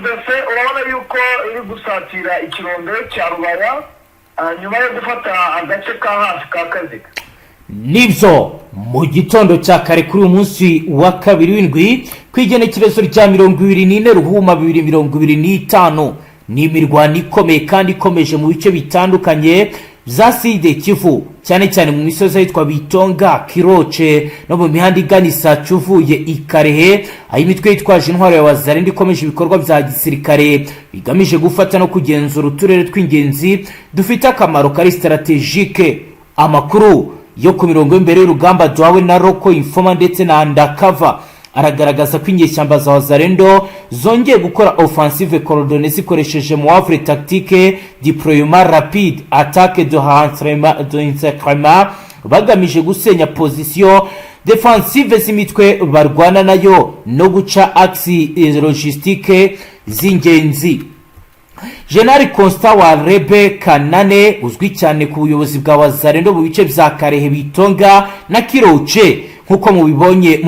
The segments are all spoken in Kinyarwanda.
FARDC urabona yuko iri gusatira ikirombe cya Rubaya nyuma yo gufata agace ka hafi ka Kaziga. Nibyo mu gitondo cya kare kuri uyu munsi wa kabiri w'indwi kwigenekerezo rya 24 Ruhuma 2025 ni imirwano ikomeye kandi ikomeje mu bice bitandukanye za Side Kivu cyane cyane mu misozi yitwa Bitonga, Kiroce no mu mihanda iganisa Cuvuye Ikarehe, aho imitwe yitwaje intwaro ya wazarindi ikomeje ibikorwa bya gisirikare bigamije gufata no kugenzura uturere tw'ingenzi dufite akamaro kari strategique. Amakuru yo ku mirongo imbere y'urugamba duhawe na Roko Informa ndetse na Undercover aragaragaza ko inyeshyamba za wazarendo zongeye gukora offensive coordonnée zikoresheje muavre tactique deployement rapide attaque de renseignement bagamije gusenya position defensive z'imitwe barwana nayo no guca axe logistique z'ingenzi. General Constant wa Rebe Kanane uzwi cyane ku buyobozi bwa wazarendo mu bice bya Karehe, Bitonga na Kiroce nkuko mubibonye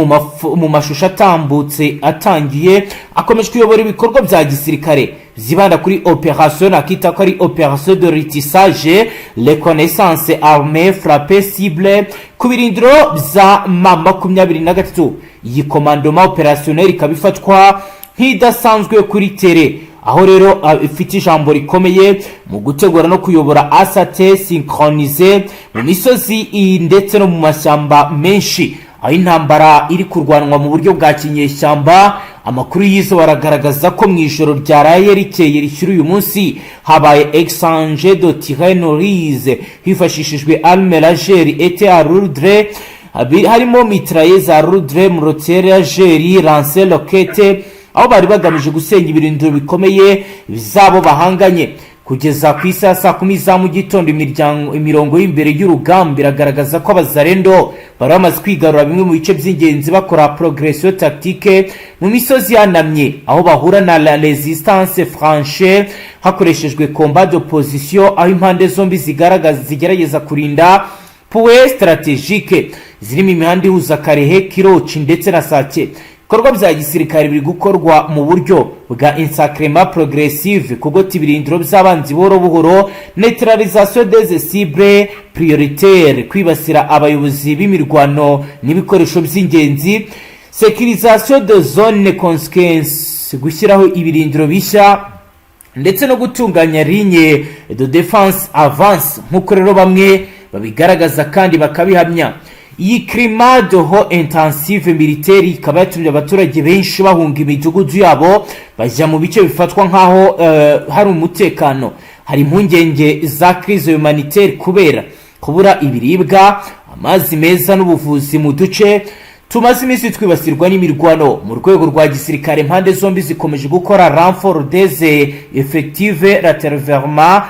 mu mashusho atambutse atangiye, akomeje kuyobora ibikorwa bya gisirikare zibanda kuri opération akita ko ari opération de ratissage, reconnaissance armée, frappe cible ku birindiro bya M23. Iyi commandement opérationnel ikabifatwa nk'idasanzwe kuri tere, aho rero ifite ijambo rikomeye mu gutegura no kuyobora ACTU synchronisé mu misozi ndetse no mu mashyamba menshi, aho intambara iri kurwanwa mu buryo bwa kinyeshyamba. Amakuru yizo baragaragaza ko mu ijoro ryaraye rikeye rishyira uyu munsi habaye exchange de tirs hifashishijwe arme légère et à lourde, harimo mitrailleuse à lourde, mortier légère, lance roquette, aho bari bagamije gusenya ibirindiro bikomeye bizabo bahanganye. Kugeza ku isaha saa 10 za mu gitondo imirongo y'imbere y'urugamba iragaragaza ko abazarendo bari bamaze kwigarura bimwe mu bice by'ingenzi bakora progression tactique mu misozi yanamye, aho bahura na la résistance franche hakoreshejwe combat d'opposition, aho impande zombi zigerageza kurinda point stratégique zirimo imihanda ihuza Karehe, Kiroci ndetse na Sake. Korwa bya gisirikare biri gukorwa mu buryo bwa encirclement progressive, kugota ibirindiro by'abanzi boro buhoro, neutralisation des cibles prioritaires, kwibasira abayobozi b'imirwano n'ibikoresho by'ingenzi, sécurisation de zone conséquence, gushyiraho ibirindiro bishya ndetse no gutunganya ligne de défense avance nk'uko rero bamwe babigaragaza kandi bakabihamya. Iyi climat de haut intensive militaire ikaba yatumye abaturage benshi bahunga imidugudu yabo bajya mu bice bifatwa nkaho hari umutekano. Hari impungenge za crise humanitaire kubera kubura ibiribwa, amazi meza n'ubuvuzi mu duce tumaze iminsi twibasirwa n'imirwano. Mu rwego rwa gisirikare impande zombi zikomeje gukora renfort des effectifs laterverement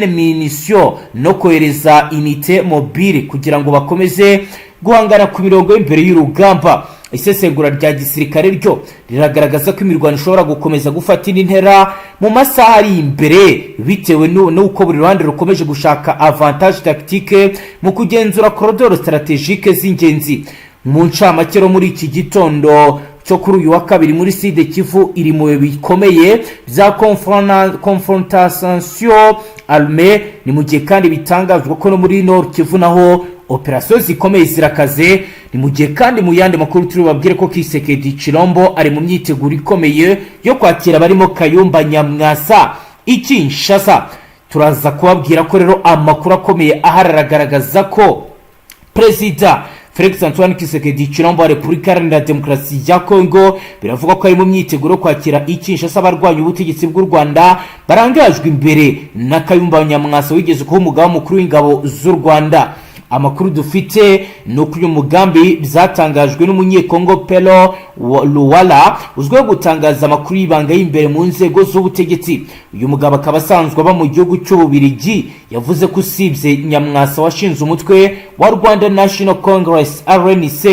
munitions no kohereza unité mobile kugira ngo bakomeze guhangana ku mirongo imbere y'urugamba. Isesengura rya gisirikare ryo riragaragaza ko imirwano ishobora gukomeza gufata intera mu masaha ari imbere bitewe n'uko buri ruhande rukomeje gushaka avantage tactique mu kugenzura corridor stratégique z'ingenzi. Mu ncamake muri iki gitondo cyo kuri uyu wa kabiri muri Side Kivu iri mu bikomeye bya confrontation armée, ni mu gihe kandi bitangazwa ko no muri Nord Kivu naho operation zikomeye zirakaze. Ni mu gihe kandi mu yandi makuru turi babwire ko Kisekedi Chilombo ari mu myiteguro ikomeye yo kwakira barimo Kayumba Nyamwasa Kinshasa. Turaza kubabwira ko rero amakuru akomeye ahararagaragaza ko President Felix Antoine Kisekedi Chilombo wa Repubulika Iharanira Demokarasi ya Kongo biravuga ko ari mu myiteguro kwakira Kinshasa abarwanya ubutegetsi bw'u Rwanda barangajwe imbere na Kayumba Nyamwasa wigeze kuba umugaba mukuru w'ingabo z'u Rwanda. Amakuru dufite no kuri umugambi byatangajwe n'umunyekongo Pelo Luwala uzwe gutangaza amakuru y'ibanga y'imbere mu nzego z'ubutegetsi. Uyu mugabo akaba asanzwe aba mu gihugu cy'Ububirigi. Yavuze ko usibye Nyamwasa washinze umutwe wa Rwanda National Congress RNC,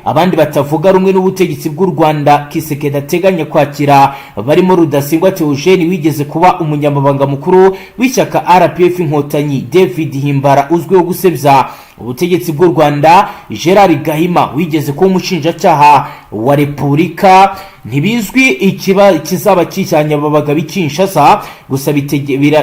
abandi batavuga rumwe n'ubutegetsi bw'u Rwanda Kisekedi ateganya kwakira barimo Rudasingwa Theogene wigeze kuba umunyamabanga mukuru w'ishyaka RPF Inkotanyi, David Himbara uzwiho gusebya ubutegetsi bw'u Rwanda, Gerard Gahima wigeze kuba umushinjacyaha wa Repubulika ntibizwi ikizaba kijyanye aba bagabo i Kinshasa, gusa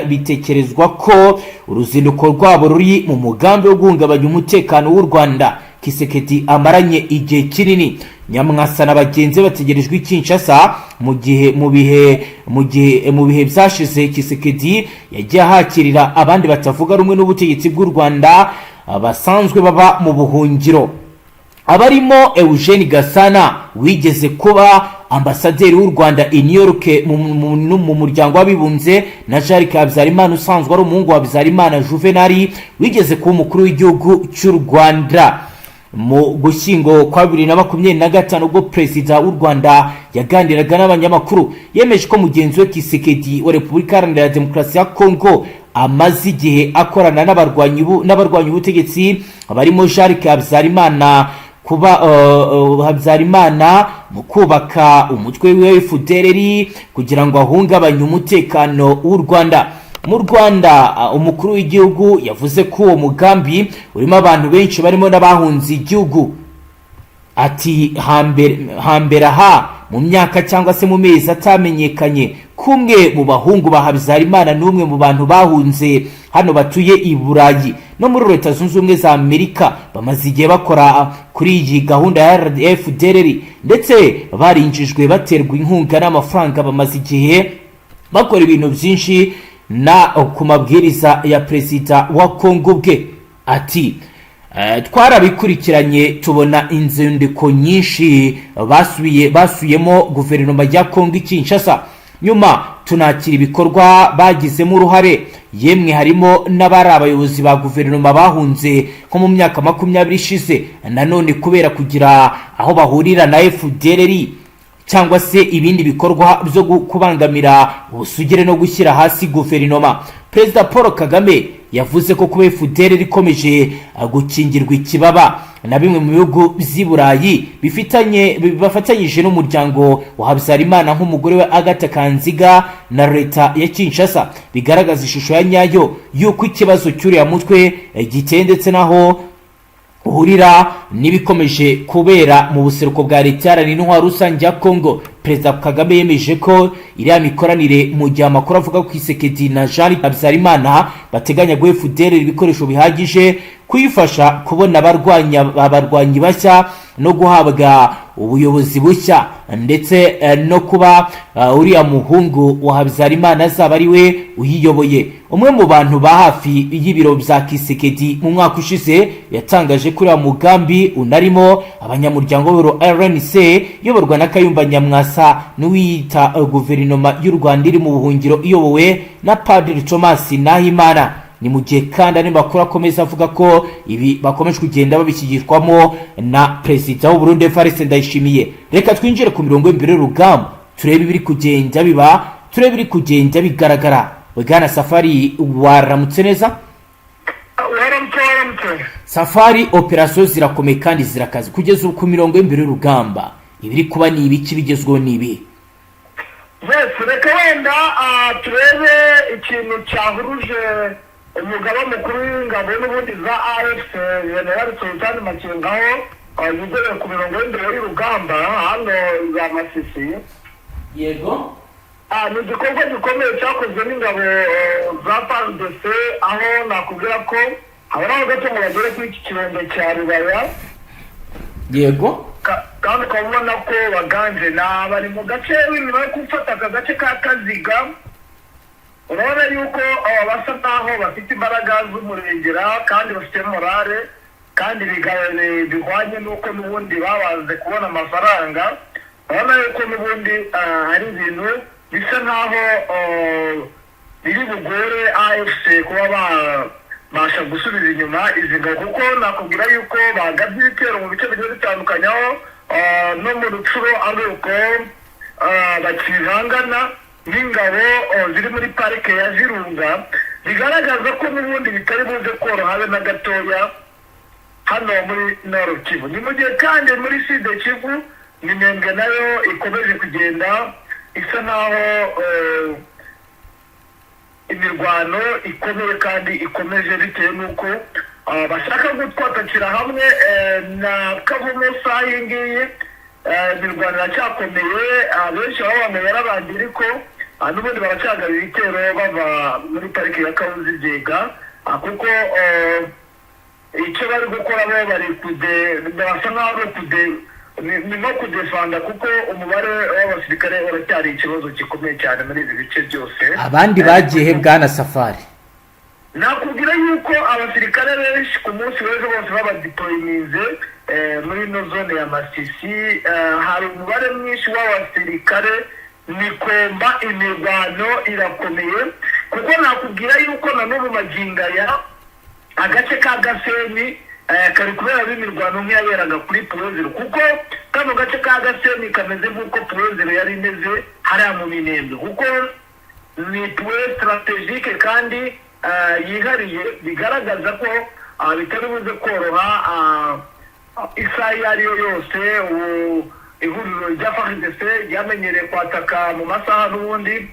bitekerezwa ko uruzinduko rwabo ruri mu mugambi wo guhungabanya umutekano w'u Rwanda Kisekedi amaranye igihe kinini. Nyamwasa na bagenzi bategerejwe i Kinshasa mu bihe byashize. Kisekedi yagiye ahakirira abandi batavuga rumwe n'ubutegetsi bw'u Rwanda basanzwe baba mu buhungiro, abarimo Eugene Gasana wigeze kuba ambasaderi w'u Rwanda i New York mu muryango w'abibumbye, na Jean Habyarimana usanzwe ari umuhungu wa Habyarimana Juvenali wigeze kuba umukuru w'igihugu cy'u Rwanda. Mu Gushyingo kwa 2025 ubwo perezida w'u Rwanda yaganiraga n'abanyamakuru, yemeje ko mugenzi we Kisekedi wa Repubulika Iharanira Demokarasi ya Kongo amaze igihe akorana n'abarwanyi ubutegetsi barimo Jean Habyarimana Habyarimana mu kubaka umutwe wa FDLR kugira ngo ahungabanye umutekano w'u Rwanda. Mu Rwanda umukuru w'igihugu yavuze ko uwo mugambi urimo abantu benshi barimo n'abahunze igihugu. Ati hambere aha mu myaka cyangwa se mu mezi atamenyekanye, kumwe mu bahungu ba Habyarimana n'umwe mu bantu bahunze hano batuye i Burayi no muri Leta Zunze Ubumwe za Amerika bamaze igihe bakora kuri iyi gahunda ya FDLR, ndetse barinjijwe baterwa inkunga n'amafaranga. Bamaze igihe bakora ibintu byinshi na ku mabwiriza ya perezida wa Kongo bwe. Ati twarabikurikiranye tubona inzandiko nyinshi basuyemo guverinoma ya Kongo i Kinshasa, nyuma tunakira ibikorwa bagizemo uruhare, yemwe harimo n'abari abayobozi ba guverinoma bahunze nko mu myaka 20 ishize, nanone kubera kugira aho bahurira na FDLR cyangwa se ibindi bikorwa byo kubangamira ubusugire no gushyira hasi guverinoma. Perezida Paul Kagame yavuze ko kuba FDLR ikomeje gukingirwa ikibaba na bimwe mu bihugu by'i Burayi bafatanyije n'umuryango wa Habyarimana nk'umugore we Agatha Kanziga na leta ya Kinshasa, bigaragaza ishusho ya nyayo y'uko ikibazo cy'uriya mutwe giteye, ndetse naho uhurira n'ibikomeje kubera mu buseruko bwa leta y'intwaro rusange ya Kongo. Perezida Kagame yemeje ko iriya mikoranire mu gihe amakuru avuga ko Kisekedi na Jean Habyarimana bateganya guha FDLR ibikoresho bihagije kuyifasha kubona abarwanyi bashya no guhabwa ubuyobozi bushya, ndetse no kuba uriya muhungu wa Habyarimana azaba ari we uyiyoboye. Umwe mu bantu ba hafi y'ibiro bya Kisekedi mu mwaka ushize yatangaje kuri uyu mugambi unarimo abanyamuryango b'ibiro RNC iyoborwa na Kayumba Nyamwasa n'uwita guverinoma y'u Rwanda iri mu buhungiro iyobowe na Padiri Thomas Nahimana. Ni mu gihe kandi ari makuru akomeza avuga ko ibi bakomeje kugenda babikigirwamo na perezida w'u Burundi Fardc Ndayishimiye. Reka twinjire ku mirongo y'imbere y'urugamba turebe ibiri kugenda biba, turebe ibiri kugenda bigaragara. Bwana Safari, waramutse neza? Safari, operasiyo zirakomeye kandi zirakaze kugeza ku mirongo y'imbere y'urugamba. Ibiri kuba ni ibiki bigezweho ni ibi? Reka wenda turebe ikintu cyahuruje umugaba mukuru w'ingabo n'ubundi za AFC General Sultan Makengaho yigeze ku mirongo y'imbere y'urugamba hano za Masisi. Yego. Ni igikorwa gikomeye cyakozwe n'ingabo za Fardc, aho nakubwira ko haburaho gato ngo bagere kuri iki kirombe cya Rubaya. Yego. Kandi ukabona ko baganje bari mu gace nyuma yo gufata aka gace ka Kaziga. Urabona yuko basa naho bafite imbaraga z'umurengera kandi bafite morale, kandi bihwanye n'uko n'ubundi babanze kubona amafaranga. Urabona yuko n'ubundi hari ibintu bisa naho biri bugore AFC kuba babasha gusubiza inyuma izi ngabo, kuko nakubwira yuko bagabye ibitero mu bice bigiye bitandukanye, aho no mu Rucuro ari uko bakivangana n'ingabo ziri muri parike ya Virunga, bigaragaza ko n'ubundi bitari buze koroha habe na gatoya hano muri Nord Kivu. Ni mu gihe kandi muri Sud Kivu Minembwe nayo ikomeje kugenda isa naho imirwano ikomeye kandi ikomeje bitewe n'uko bashaka gutwatakira hamwe na Kavumu saha iyi ngiyi imirwano iracyakomeye, benshi baba yarabandi ariko n'ubundi baracyagaba ibitero bava muri pariki ya Kabuzi Byega, kuko icyo bari gukora bo bari basa nk'aho ni nko kudefanda, kuko umubare w'abasirikare uracyari ikibazo gikomeye cyane muri ibi bice byose. Abandi bagiye he bwana Safari? Nakubwira yuko abasirikare benshi ku munsi w'ejo bose babadeployinze muri ino zone ya Masisi. Hari umubare mwinshi w'abasirikare, nikomba imirwano irakomeye, kuko nakubwira yuko na n'ubu magingo aya agace ka Gasenyi kari kubera imirwano nk'iyaberaga kuri Puwezero, kuko kano gace ka Gasenyi kameze nk'uko Puwezero yari imeze hariya mu Minembwe, kuko ni puwe strategique kandi yihariye, bigaragaza ko bitari buze koroha isaha iyo ari yo yose. Ihuriro rya Fardc ryamenyereye kwataka mu masaha n'ubundi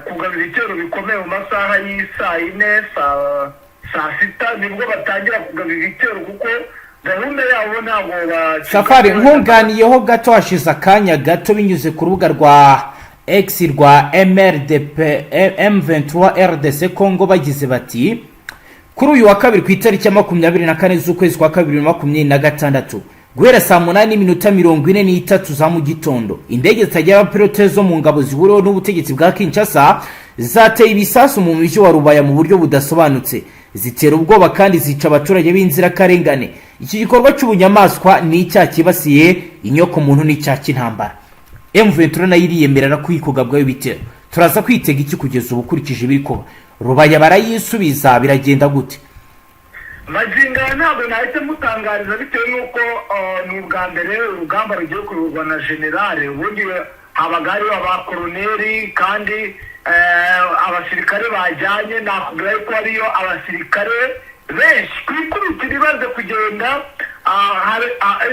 kugaba ibitero bikomeye mu masaha y'isaa 4 saa 6 nibwo batangira kugaba ibitero, kuko gahunda yabo ntabwo Safari nkunganiyeho gato hashize akanya gato binyuze ku rubuga rwa X rwa MRDP M23 RDC Congo bagize bati kuri uyu wa kabiri ku itariki ya 24 z'ukwezi kwa 2026 guhera saa 8:43 za mu gitondo indege zitagira abapilote zo mu ngabo zihuriweho n'ubutegetsi bwa Kinshasa zateye ibisasu mu mujyi wa Rubaya mu buryo budasobanutse, zitera ubwoba kandi zica abaturage b'inzirakarengane. Iki gikorwa cy'ubunyamaswa ni icyaha kibasiye inyoko muntu n'icyaha cy'intambara. M23 nayo iriyemerera kwikugabwa y'ibitero. Turaza kwitega iki kugeza ubu kurikije ibiko Rubaya barayisubiza biragenda gute? Maginga ntabwo nahise mutangariza bitewe nuko ni ubwa mbere urugamba rugiye kururwa na generale, ubundi habaga hariho abakoroneri kandi abasirikare bajyanye. Nakubwira ko hariyo abasirikare benshi kwikubitira ibaze kugenda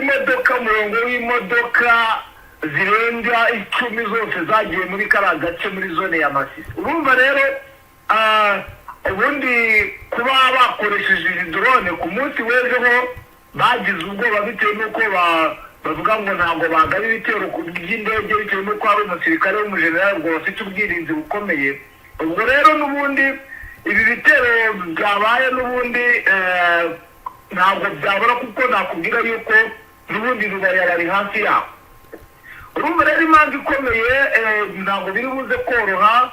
imodoka, umurongo w'imodoka zirenga 10 zose zagiye muri kariya gace muri zone ya Masisi. Urumva rero ubundi kuba bakoresheje drone ku munsi w'ejo ho bagize ubwoba bitewe nuko bavuga ngo ntabwo bagaba ibitero ku by'indege bitewe nuko hari umusirikare w'umujenerali ngo bafite ubwirinzi bukomeye. Ubwo rero n'ubundi ibi bitero byabaye n'ubundi ntabwo byabura, kuko nakubwira yuko n'ubundi Rubaya bari hafi yaho. Urumva rero impamvu ikomeye ntabwo biri buze koroha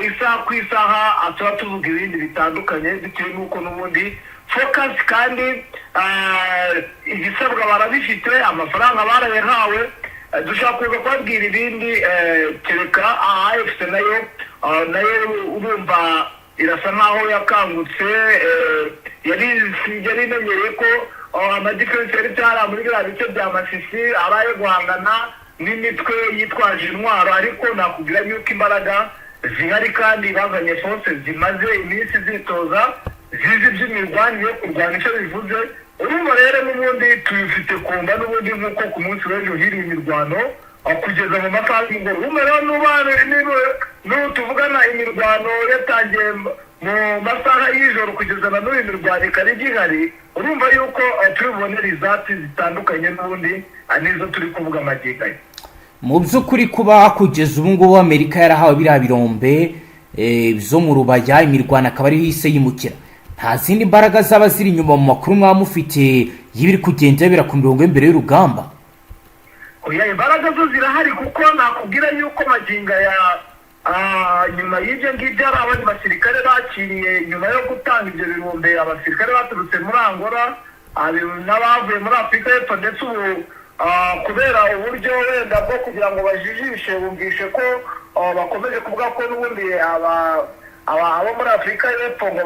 isaha ku isaha tuba tuvuga ibindi bitandukanye bitewe n'uko n'ubundi focus kandi igisabwa barabifite, amafaranga barayahawe. Dushaka kuza kubabwira ibindi kereka AFC nayo urumva irasa nkaho yakangutse, yari imenyereye ko amadifensi yari cyara muri biriya bice bya Masisi abaye guhangana n'imitwe yitwaje intwaro, ariko nakubwira yuko imbaraga zihari kandi bazanye force zimaze iminsi zitoza zizi by'imirwanire yo kurwana icyo bivuze. Urumva rero n'ubundi tubifite kumva n'ubundi nk'uko ku munsi w'ejo hiriwe imirwano kugeza mu masaha y'umugoroba. Urumva rero n'ubu tuvugana imirwano yatangiye mu masaha y'ijoro kugeza na n'uyu mirwano ikari igihari. Urumva yuko turi bubone rizati zitandukanye n'ubundi nizo turi kuvuga amagingo aya. Mu by'ukuri kuba kugeza ubu ngubu Amerika yarahawe biriya birombe zo mu Rubaya, imirwano akaba ariho ise yimukira, nta zindi mbaraga zaba ziri inyuma mu makuru mwamufite y'ibiri kugenda bira ku mirongo imbere y'urugamba? Oya, imbaraga zo zirahari, kuko nakubwira yuko maginga ya nyuma y'ibyo ngibyo hari abandi basirikare bakiriye nyuma yo gutanga ibyo birombe. Abasirikare baturutse muri Angola n'abavuye muri Afurika y'Epfo, ndetse ubu kubera uburyo wenda bwo kugira ngo bajijishe bumvishe ko bakomeje kuvuga ko n'ubundi abo muri Afurika y'Epfo ngo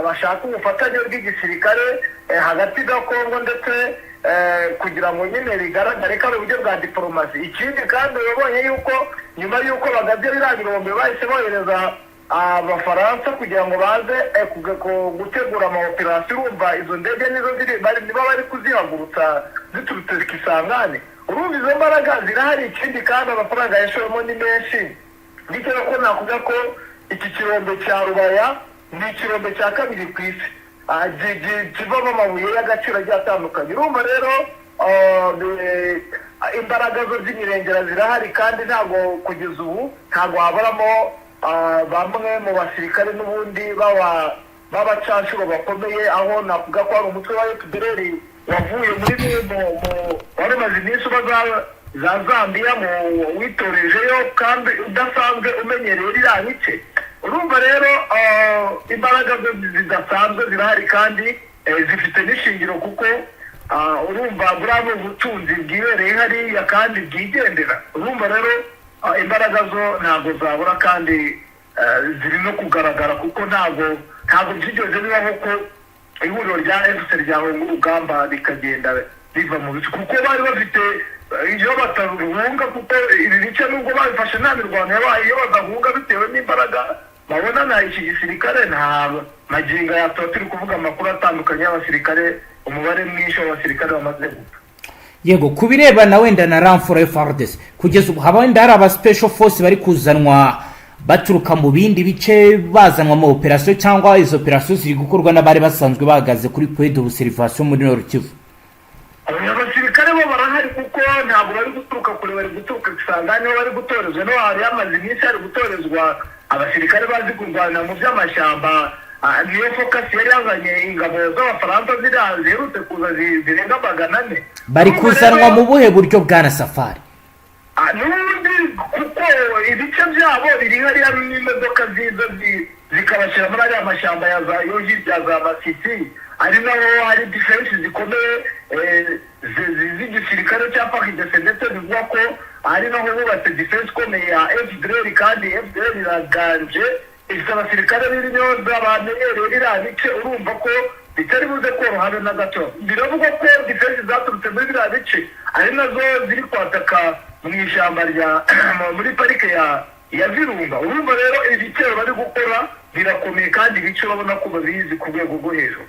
bashaka ubufatanye bw'igisirikare hagati ga Kongo, ndetse kugira ngo nyine bigaragare ko ari uburyo bwa diplomasi. Ikindi kandi babonye yuko nyuma y'uko bagabye biriya birombe bahise bohereza abafaransa kugira ngo baze gutegura amaoperasiyo. Urumva izo ndege nizo niba bari kuzihagurutsa ziturutse Kisangani. Urumva izo mbaraga zirahari. Ikindi kandi amafaranga yashowemo ni menshi, bityo ko nakuvuga ko iki kirombe cya Rubaya ni ikirombe cya kabiri ku isi kivamo amabuye y'agaciro agiye atandukanye. Urumva rero imbaraga zo z'imirengera zirahari kandi ntabwo kugeza ubu ntabwo haburamo bamwe mu basirikare n'ubundi b'abacanshuro bakomeye, aho navuga ko hari umutwe wa FDLR wavuye muri wari umaze iminsi uba za Zambia mu witorejeyo kandi udasanzwe umenyereye iriya bice. Urumva rero imbaraga zidasanzwe zirahari kandi zifite n'ishingiro kuko urumva buriya ni ubutunzi bwibereye hariya kandi bwigendera. Urumva rero imbaraga zo ntabwo zabura kandi ziri no kugaragara kuko ntabwo byigeze bibaho ko ihuriro rya FC ryahunga urugamba rikagenda riva mu bice kuko bari bafite iyo bataruhunga kuko ibi bice nubwo babifashe nta mirwano yabaye, iyo badahunga bitewe n'imbaraga babona na iki gisirikare nta magingo yatuma turi kuvuga amakuru atandukanye y'abasirikare, umubare mwinshi w'abasirikare bamaze gupfa. Yego, kubirebana wenda na ramforo Fardc kugeza ubu haba wenda hari aba special force bari kuzanwa baturuka mu bindi bice bazanwa mu operation cyangwa izo operation ziri gukorwa n'abari basanzwe bahagaze kuri point de observation muri Nord Kivu? Abasirikare bo barahari kuko ntabwo bari guturuka kure, bari guturuka Kisangani, bari gutorezwa no hari amazi iminsi ari gutorezwa abasirikare bazi kurwana mu by'amashyamba. Niyo focus yari yazanye ingabo z'Abafaransa ziherutse kuza zirenga 400. Bari kuzanwa mu buhe buryo bwa safari? N'ubundi kuko ibice byabo biri hariya n'imodoka ziza zikabashyira muri ariya mashyamba ya za Yoji bya za Masisi, ari naho hari defense zikomeye z'igisirikare cya Fardc ndetse bivuga ko ari naho bubatse defense ikomeye ya FDLR kandi FDLR iraganje ifite abasirikare b'intyoza bamenyereye iriya bice. Urumva ko bitari buze koroha na gato. Biravuga ko defense zaturutse muri biriya bice ari nazo ziri kwataka mu ishyamba rya muri parike ya Virunga. Urumva rero ibitero bari gukora birakomeye kandi ibice babona ko babizi ku rwego rwo hejuru.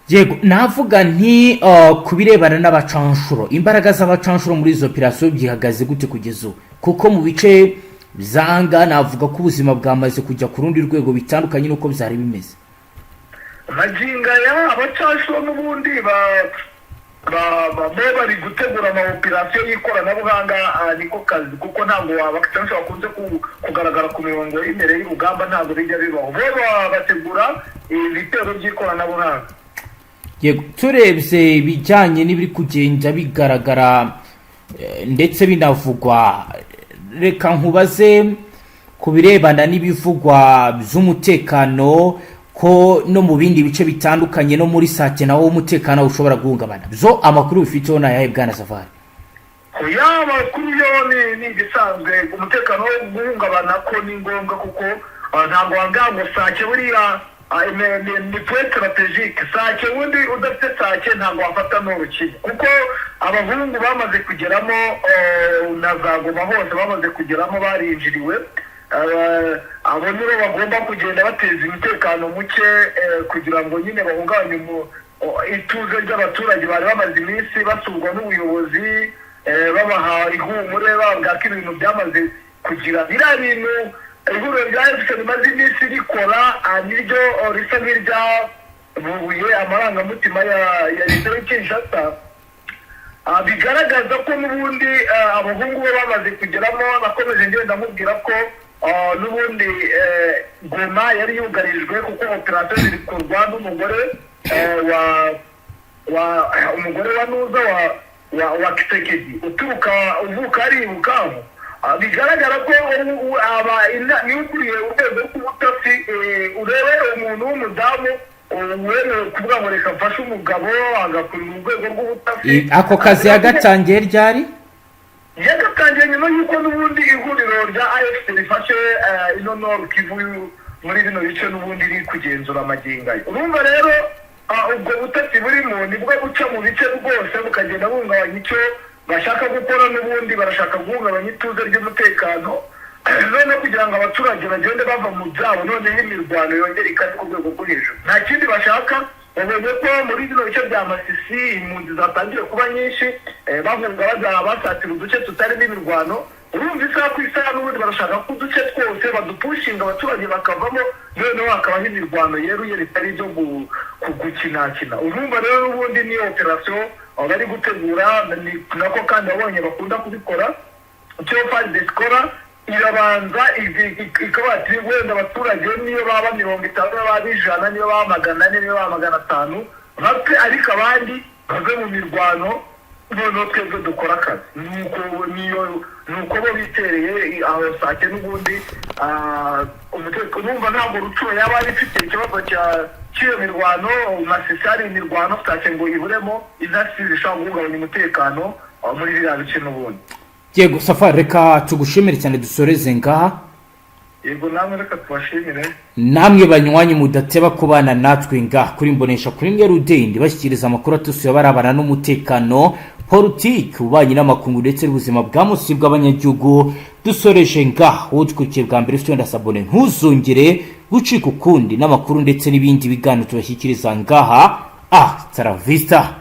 Yego, navuga nti kubirebana n'abacanshuro, imbaraga z'abacanshuro muri izo operation byihagaze gute kugeza ubu? Kuko mu bice bizanga navuga ko ubuzima bwamaze kujya ku rundi rwego bitandukanye nuko byari bimeze. Maginga ya abacanshuro n'ubundi bari gutegura ama operation y'ikoranabuhanga, niko kazi kuko ntabwo abacanshuro bakunze kugaragara ku mirongo y'imbere y'urugamba, ntabwo bijya bibaho. Bo bategura ibitero by'ikoranabuhanga. Yego, turebye ibijyanye n'ibiri kugenda bigaragara ndetse binavugwa, reka nkubaze ku birebana n'ibivugwa by'umutekano ko no mu bindi bice bitandukanye no muri Sake naho umutekano ushobora guhungabana. Byo amakuru bifiteho na yahe bwana Safari? Ya makuru yo ni gisanzwe, umutekano guhungabana ko ni ngombwa kuko ntabwo wangango Sake buriya ni point strategique. Sake wundi udafite Sake ntabwo wafata n'urukiko kuko abahungu bamaze kugeramo na za Goma hose bamaze kugeramo barinjiriwe. Abo nibo bagomba kugenda bateza umutekano muke kugira ngo nyine bahungabanye ituze ry'abaturage bari bamaze iminsi basurwa n'ubuyobozi babaha ihumure bavuga ko ibintu byamaze kugira biriya bintu ihuriro rya FC rimaze iminsi rikora niryo risa nk'iryabubuye amarangamutima ya leta y'Kinshasa. Bigaragaza ko n'ubundi abahungu bo bamaze kugeramo. Nakomeje ngenda mubwira ko n'ubundi Goma yari yugarijwe kuko operation ziri kurwa n'umugore umugore wa Nuza wa Kisekedi uvuka ari Bukavu. Bigaragara ko niukuriye urwego rw'ubutasi urebe umuntu w'umudamu wemewe kuvuga ngo reka mfashe umugabo agakurira urwego rw'ubutasi. Ako kazi yagatangiye ryari? Yagatangiye nyuma y'uko n'ubundi ihuriro rya AFC rifashe ino Nord Kivu muri bino bice n'ubundi iri kugenzura amagingo. Urumva rero ubwo butasi burimo nibwo buca mu bice rwose bukagenda bungabanya icyo bashaka gukora. N'ubundi barashaka guhungabanya ituze ry'umutekano none kugira ngo abaturage bagende bava mu byabo, noneho imirwano yongere ikaze ku rwego rwo hejuru. Nta kindi bashaka. Babonye ko muri bino bice bya Masisi impunzi zatangiye kuba nyinshi, bahunga basatira uduce tutarimo imirwano. Urumva isaha ku isaha n'ubundi barashaka ko uduce twose badupushinga abaturage bakavamo, noneho hakabaho imirwano yeruye ritari ibyo gukinakina. Urumva rero n'ubundi niyo operation bari gutegura nako kandi abonye bakunda kubikora icyo Fardc ikora irabanza ikaba ati wenda abaturage niyo baba 50 baba 100 niyo baba 100 niyo baba 500 bapfe ariko abandi bave mu mirwano noneho twebwe dukora akazi nuko bo bitereye aho sake n'ubundi umutekano numva ntabwo rucuye yaba ifite ikibazo cy'iyo mirwano masesari imirwano sake ngo iburemo intasi zishobora guhungabanya umutekano muri biriya bice n'ubundi. Yego Safari, reka tugushimire cyane dusoreze ngaha. Yego namwe reka tubashimire. Namwe banywanyi mudateba kubana natwe ngaha kuri mbonesha kuri mwe rudende bashyikiriza amakuru atusuye barabana n'umutekano, politique, ububanyi n'amakungu ndetse n'ubuzima bwa musi bw'abanyagihugu. Dusoreje ngaha utwukiye bwa mbere ufite ndasabone ntuzongere gucika ukundi n'amakuru ndetse n'ibindi biganiro tubashyikiriza ngaha. Tara vista.